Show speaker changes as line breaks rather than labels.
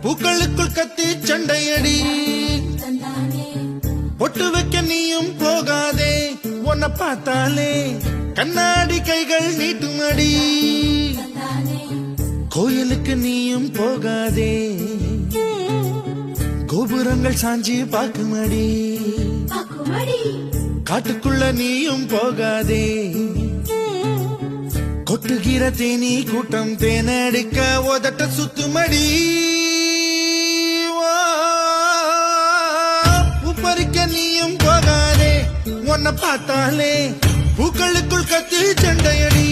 பூக்களுக்குள் கத்தி சண்டையடி பொட்டு வைக்க நீயும் போகாதே உன்னை பார்த்தாலே கண்ணாடி கைகள் நீட்டுமடி கோயிலுக்கு நீயும் போகாதே கோபுரங்கள் சாஞ்சி பாக்குமடி காட்டுக்குள்ள நீயும் போகாதே கொட்டுகிற தேனி கூட்டம் தேனடிக்க உதட்ட சுத்துமடி பூப்பறிக்க நீயும் போகாதே உன்னை பார்த்தாலே பூக்களுக்குள் கத்தி சண்டையடி